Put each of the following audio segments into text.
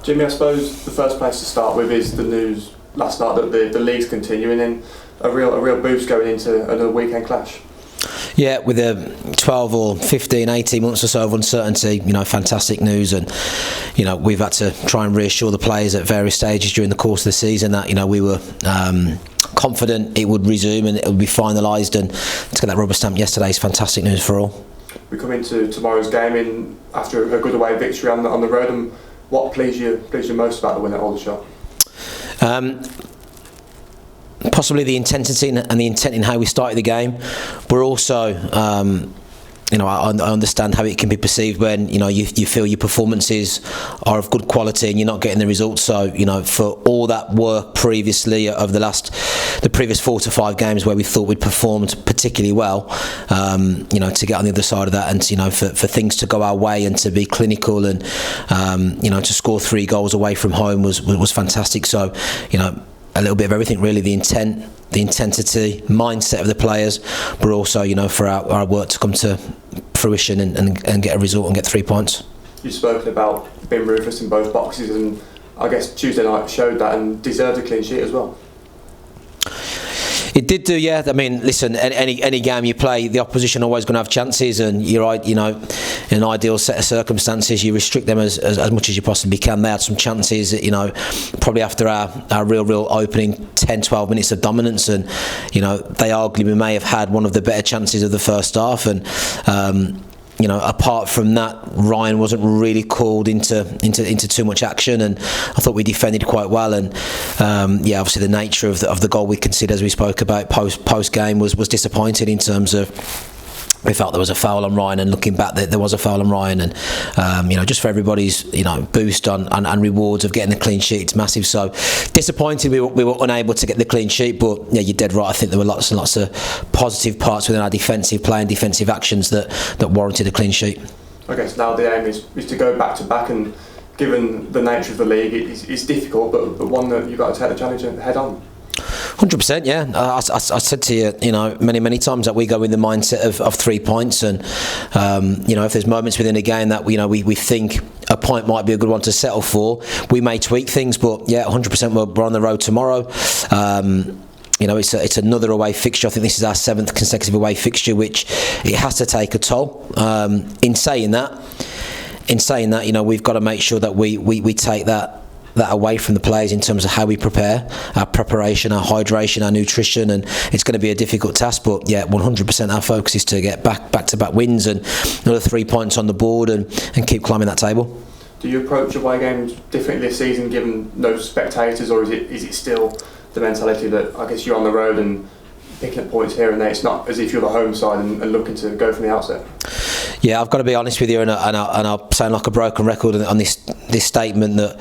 Jimmy, I suppose the first place to start with is the news last night that the league's continuing, and a real boost going into another weekend clash. Yeah, with the 12 or 15, 18 months or so of uncertainty, fantastic news. And, we've had to try and reassure the players at various stages during the course of the season that, we were confident it would resume and it would be finalised. And to get that rubber stamp yesterday is fantastic news for all. We come into tomorrow's game after a good away victory on the road. And what pleased you most about the win at Aldershot? Possibly the intensity and the intent in how we started the game. We're also, I understand how it can be perceived when you feel your performances are of good quality and you're not getting the results. So for all that work previously of the previous 4 to 5 games where we thought we'd performed particularly well, to get on the other side of that and for things to go our way and to be clinical and to score 3 goals away from home was fantastic. So a little bit of everything really, the intent, the intensity, mindset of the players, but also for our work to come to fruition and get a result and get 3 points. You've spoken about being ruthless in both boxes, and I guess Tuesday night showed that and deserved a clean sheet as well. It did do, yeah. I mean, listen, any game you play, the opposition are always going to have chances, and you're right, in an ideal set of circumstances, you restrict them as much as you possibly can. They had some chances, probably after our real opening 10, 12 minutes of dominance, and, they arguably may have had one of the better chances of the first half, and, apart from that, Ryan wasn't really called into too much action, and I thought we defended quite well. And obviously the nature of the goal we conceded, as we spoke about post game, was disappointing in terms of. We felt there was a foul on Ryan, and looking back, there was a foul on Ryan, and just for everybody's boost and rewards of getting the clean sheet, it's massive. So disappointed we were unable to get the clean sheet, but yeah, you're dead right. I think there were lots and lots of positive parts within our defensive play and defensive actions that warranted a clean sheet. Okay, so now the aim is to go back to back, and given the nature of the league, it's difficult, but one that you've got to take the challenge head on. 100%, yeah. I said to you, many times that we go with the mindset of 3 points, and if there's moments within a game that we think a point might be a good one to settle for, we may tweak things, but yeah, 100% we're on the road tomorrow. It's another away fixture. I think this is our 7th consecutive away fixture, which it has to take a toll. In saying that, we've got to make sure that we take that away from the players in terms of how we prepare, our preparation, our hydration, our nutrition, and it's going to be a difficult task, but yeah, 100% our focus is to get back-to-back wins and another 3 points on the board and keep climbing that table. Do you approach away games differently this season given no spectators, or is it still the mentality that I guess you're on the road and picking up points here and there? It's not as if you're the home side and looking to go from the outset. Yeah, I've got to be honest with you, and I'll sound like a broken record on this statement that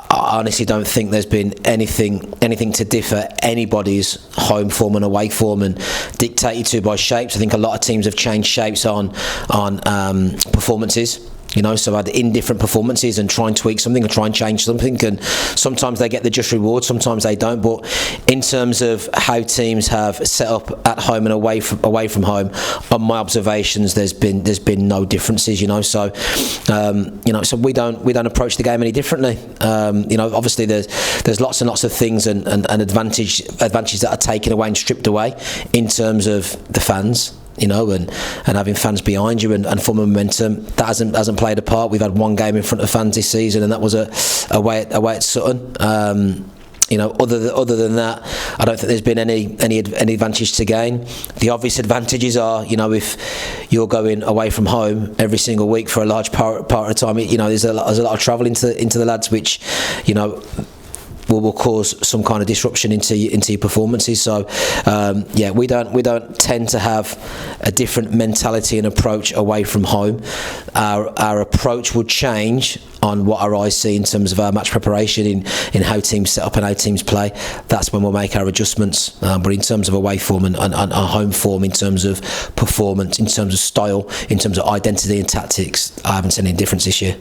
I honestly don't think there's been anything to differ anybody's home form and away form and dictated to by shapes. I think a lot of teams have changed shapes on performances. So had indifferent performances and try and tweak something and try and change something, and sometimes they get the just reward, sometimes they don't. But in terms of how teams have set up at home and away from home, on my observations, there's been no differences. So so we don't approach the game any differently. Obviously there's lots and lots of things and advantages that are taken away and stripped away in terms of the fans. And having fans behind you and full momentum, that hasn't played a part. We've had one game in front of fans this season, and that was away at Sutton. Other than that, I don't think there's been any advantage to gain. The obvious advantages are, if you're going away from home every single week for a large part of the time, there's a lot of travel into the lads, which will cause some kind of disruption into your performances. So we don't tend to have a different mentality and approach away from home. Our approach would change on what our eyes see in terms of our match preparation, in how teams set up and how teams play. That's when we'll make our adjustments. But in terms of away form and our home form, in terms of performance, in terms of style, in terms of identity and tactics, I haven't seen any difference this year.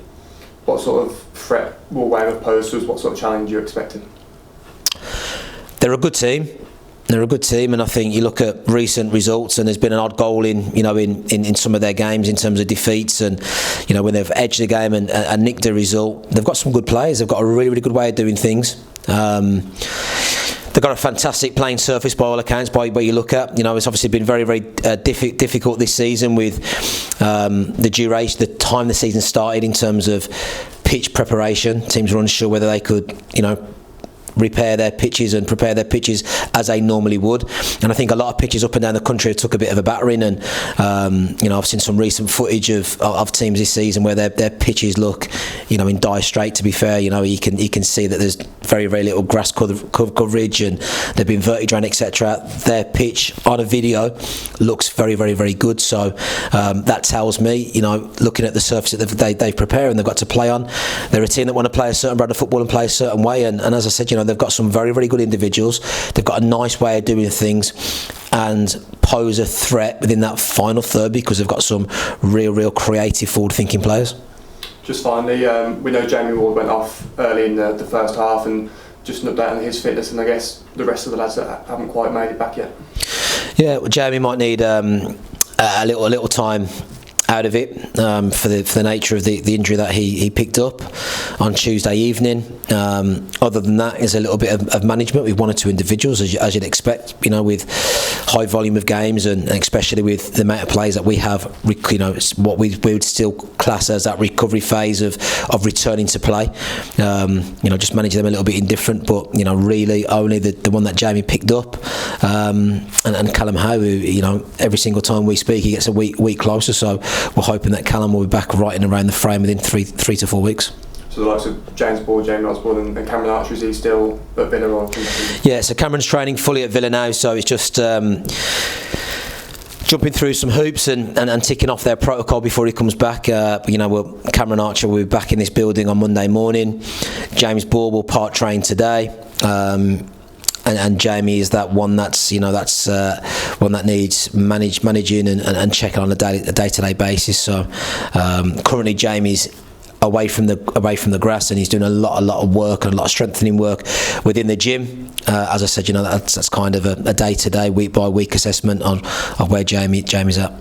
What sort of threat will Weymouth pose to us? What sort of challenge are you expecting? They're a good team. They're a good team, and I think you look at recent results, and there's been an odd goal in some of their games in terms of defeats, and when they've edged the game and nicked a result. They've got some good players. They've got a really, really good way of doing things. They've got a fantastic playing surface by all accounts. By where you look at, it's obviously been very, very difficult this season with the duration, the time the season started in terms of pitch preparation. Teams were unsure whether they could, repair their pitches and prepare their pitches as they normally would, and I think a lot of pitches up and down the country took a bit of a battering, and I've seen some recent footage of teams this season where their pitches look in dire straits. To be fair, you can see that there's very, very little grass coverage, and they've been vertidrained, etc. Their pitch on a video looks very, very, very good, so that tells me, looking at the surface that they've prepared and they've got to play on, they're a team that want to play a certain brand of football and play a certain way, and as I said, they've got some very, very good individuals. They've got a nice way of doing things and pose a threat within that final third because they've got some real creative, forward-thinking players. Just finally, we know Jamie Ward went off early in the first half, and just an update on his fitness, and I guess the rest of the lads that haven't quite made it back yet. Yeah, well, Jamie might need a little time out of it for the nature of the injury that he picked up on Tuesday evening. Other than that, is a little bit of management with one or two individuals, as you'd expect, with high volume of games, and especially with the amount of players that we have, what we would still class as that recovery phase of returning to play. Just manage them a little bit indifferent, but really only the one that Jamie picked up, and Callum Howe, who every single time we speak he gets a week closer, so we're hoping that Callum will be back right in around the frame within three to 4 weeks. So the likes of James Ball, Jamie Osborne and Cameron Archer, is he still at Villa? Or yeah, so Cameron's training fully at Villa now, so it's just jumping through some hoops and ticking off their protocol before he comes back. Cameron Archer will be back in this building on Monday morning. James Ball will part train today. And Jamie is that one that's one that needs managing and checking on a day-to-day basis. So currently Jamie's away from the grass, and he's doing a lot of work and a lot of strengthening work within the gym. As I said, that's kind of a day-to-day, week by week assessment on where Jamie's at.